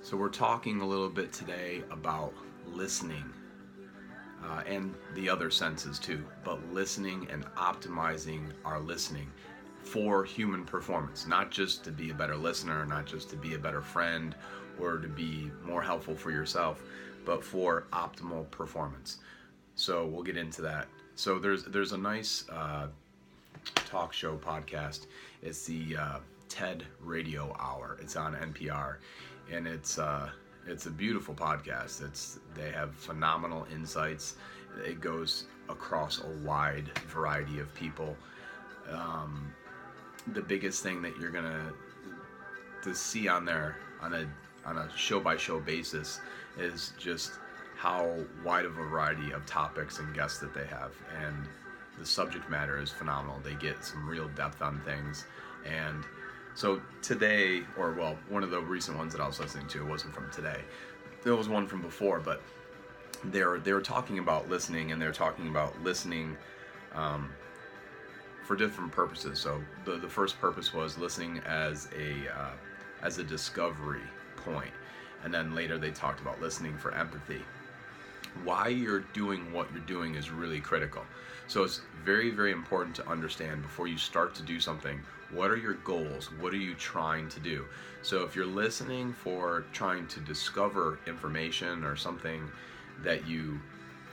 So, we're talking a little bit today about listening and the other senses too, but listening and optimizing our listening for human performance, not just to be a better listener, not just to be a better friend or to be more helpful for yourself, but for optimal performance. So, we'll get into that. So, there's a nice talk show podcast. It's the TED Radio Hour. It's on NPR, and it's a beautiful podcast. They have phenomenal insights. It goes across a wide variety of people. Um, the biggest thing that you're gonna to see on there on a show by show basis is just how wide a variety of topics and guests that they have, and the subject matter is phenomenal. They get some real depth on things. And so today, or well, one of the recent ones that I was listening to, it wasn't from today, there was one from before, but they were talking about listening, and they're talking about listening um, for different purposes. So the first purpose was listening as a discovery point, and then later they talked about listening for empathy. Why you're doing what you're doing is really critical. So it's very, very important to understand before you start to do something, what are your goals? What are you trying to do? So if you're listening for trying to discover information or something that you,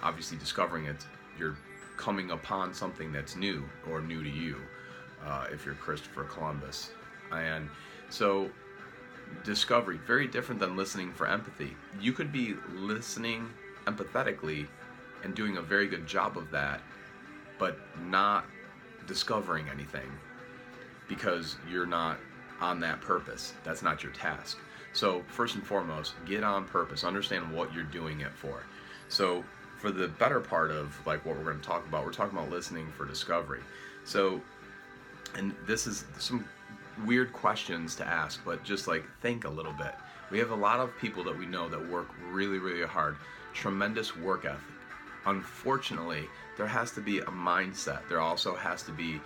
obviously discovering it, you're coming upon something that's new or new to you, if you're Christopher Columbus. And so discovery, very different than listening for empathy. You could be listening empathetically and doing a very good job of that, but not discovering anything because you're not on that purpose. That's not your task. So first and foremost, get on purpose. Understand what you're doing it for. So for the better part of like what we're going to talk about, we're talking about listening for discovery. So, and this is some weird questions to ask, but just like think a little bit. We have a lot of people that we know that work really, really hard, tremendous work ethic. Unfortunately, there has to be a mindset. There also has to be,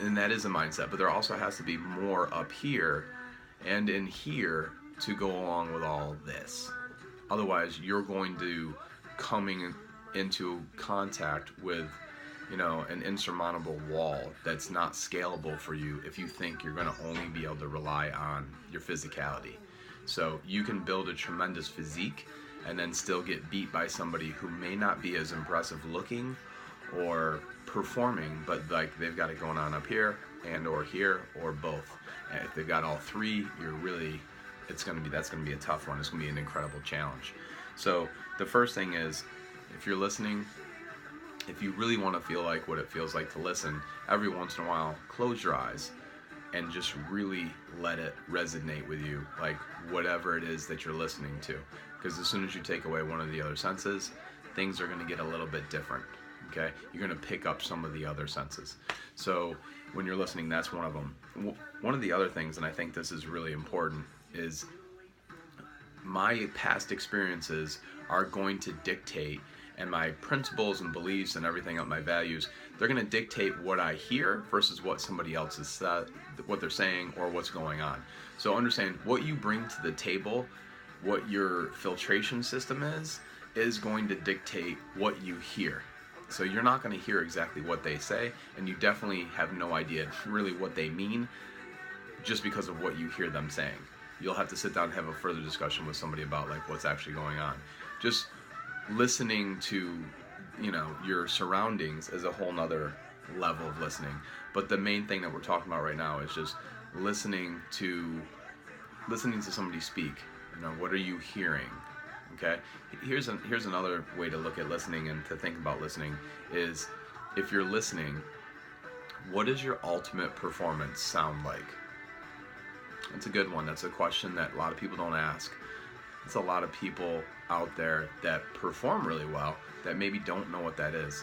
and that is a mindset, but there also has to be more up here and in here to go along with all this. Otherwise, you're going to coming into contact with, an insurmountable wall that's not scalable for you if you think you're going to only be able to rely on your physicality. So you can build a tremendous physique and then still get beat by somebody who may not be as impressive looking or performing, but like they've got it going on up here and or here or both. And if they've got all three, that's going to be a tough one. It's going to be an incredible challenge. So the first thing is, if you're listening, if you really want to feel like what it feels like to listen, every once in a while, close your eyes and just really let it resonate with you, like whatever it is that you're listening to. Because as soon as you take away one of the other senses, things are going to get a little bit different. Okay? You're going to pick up some of the other senses. So when you're listening, that's one of them. One of the other things, and I think this is really important, is my past experiences are going to dictate, and my principles and beliefs and everything of my values, they're going to dictate what I hear versus what somebody else is what they're saying or what's going on. So understand what you bring to the table, what your filtration system is going to dictate what you hear. So you're not going to hear exactly what they say, and you definitely have no idea really what they mean just because of what you hear them saying. You'll have to sit down and have a further discussion with somebody about like what's actually going on. Just listening to, your surroundings is a whole nother level of listening. But the main thing that we're talking about right now is just listening to somebody speak. What are you hearing? Okay? Here's another way to look at listening and to think about listening is, if you're listening, what does your ultimate performance sound like? That's a good one. That's a question that a lot of people don't ask. There's a lot of people out there that perform really well that maybe don't know what that is.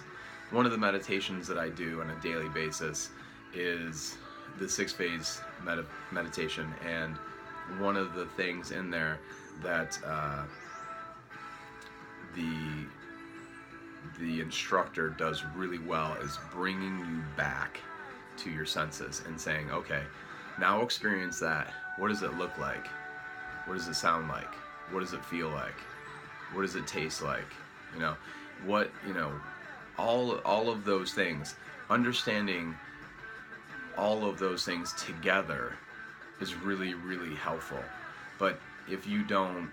One of the meditations that I do on a daily basis is the 6-phase meditation, and one of the things in there that the instructor does really well is bringing you back to your senses and saying, okay, now experience that. What does it look like? What does it sound like? What does it feel like? What does it taste like? You know, what, all of those things, understanding all of those things together is really, really helpful. But if you don't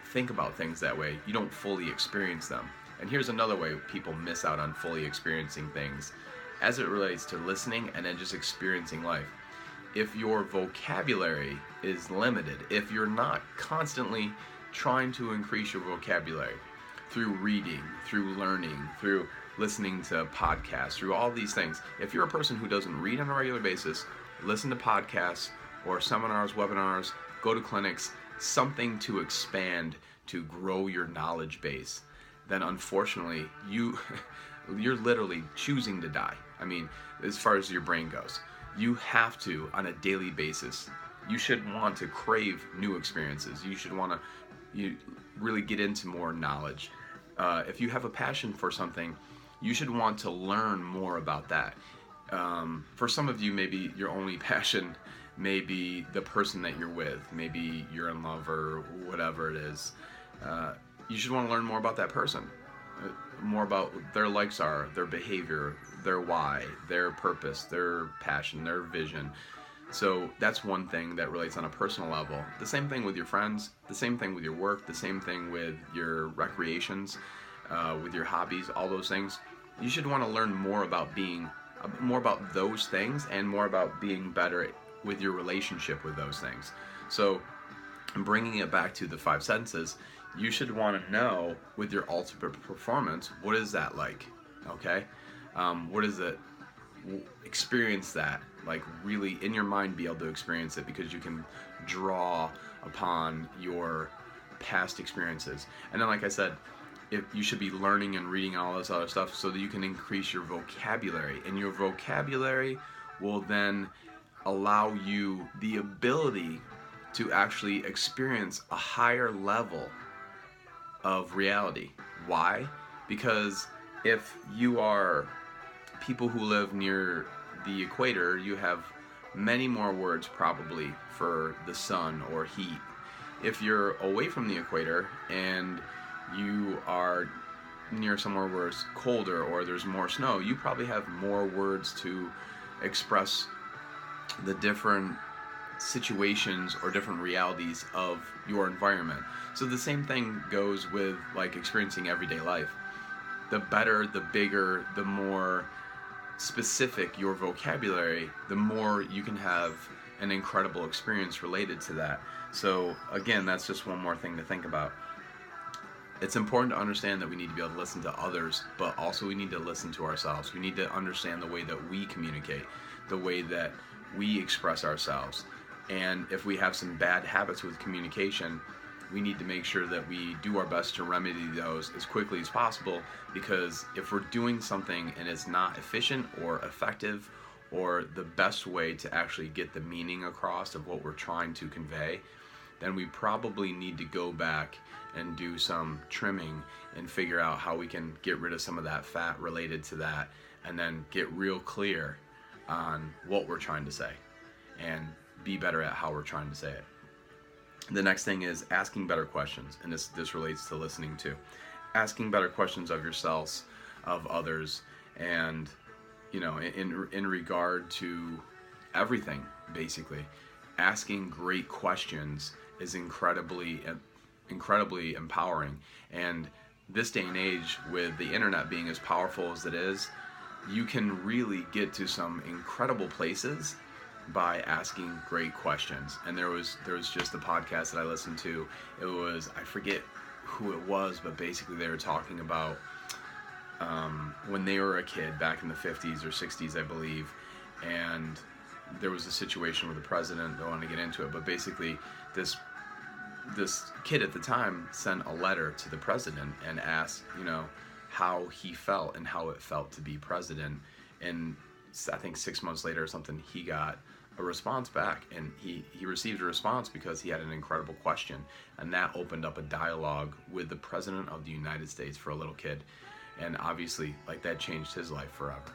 think about things that way, you don't fully experience them. And here's another way people miss out on fully experiencing things as it relates to listening and then just experiencing life. If your vocabulary is limited, if you're not constantly trying to increase your vocabulary through reading, through learning, through listening to podcasts, through all these things, if you're a person who doesn't read on a regular basis, listen to podcasts or seminars, webinars, go to clinics, something to expand, to grow your knowledge base, then unfortunately you're literally choosing to die. I mean, as far as your brain goes, you have to, on a daily basis, you should want to crave new experiences. You should want to really get into more knowledge. If you have a passion for something, you should want to learn more about that. For some of you, maybe your only passion may be the person that you're with. Maybe you're in love or whatever it is. You should want to learn more about that person. More about their likes are, their behavior, their why, their purpose, their passion, their vision. So that's one thing that relates on a personal level. The same thing with your friends, the same thing with your work, the same thing with your recreations, with your hobbies, all those things. You should want to learn more about those things and more about being better with your relationship with those things. So bringing it back to the five senses, you should want to know with your ultimate performance, what is that like? Okay? What is it? Experience that, like really in your mind be able to experience it, because you can draw upon your past experiences. And then, like I said, if you should be learning and reading all this other stuff so that you can increase your vocabulary, and your vocabulary will then allow you the ability to actually experience a higher level of reality. Why? Because if you are people who live near the equator, you have many more words probably for the sun or heat. If you're away from the equator and you are near somewhere where it's colder or there's more snow, you probably have more words to express the different situations or different realities of your environment. So the same thing goes with like experiencing everyday life. The better, the bigger, the more specific your vocabulary, the more you can have an incredible experience related to that. So again, that's just one more thing to think about. It's important to understand that we need to be able to listen to others, but also we need to listen to ourselves. We need to understand the way that we communicate, the way that we express ourselves. And if we have some bad habits with communication, we need to make sure that we do our best to remedy those as quickly as possible, because if we're doing something and it's not efficient or effective or the best way to actually get the meaning across of what we're trying to convey, then we probably need to go back and do some trimming and figure out how we can get rid of some of that fat related to that, and then get real clear on what we're trying to say and be better at how we're trying to say it. The next thing is asking better questions, and this relates to listening too. Asking better questions of yourselves, of others, and in regard to everything, basically. Asking great questions is incredibly empowering. And this day and age, with the internet being as powerful as it is, you can really get to some incredible places by asking great questions. And there was just a podcast that I listened to. It was, I forget who it was, but basically they were talking about when they were a kid back in the 50s or 60s, I believe, and there was a situation with the president. Don't want to get into it, but basically this kid at the time sent a letter to the president and asked, how he felt and how it felt to be president. And I think 6 months later or something, he got a response back, and he received a response because he had an incredible question, and that opened up a dialogue with the president of the United States for a little kid. And obviously, like, that changed his life forever.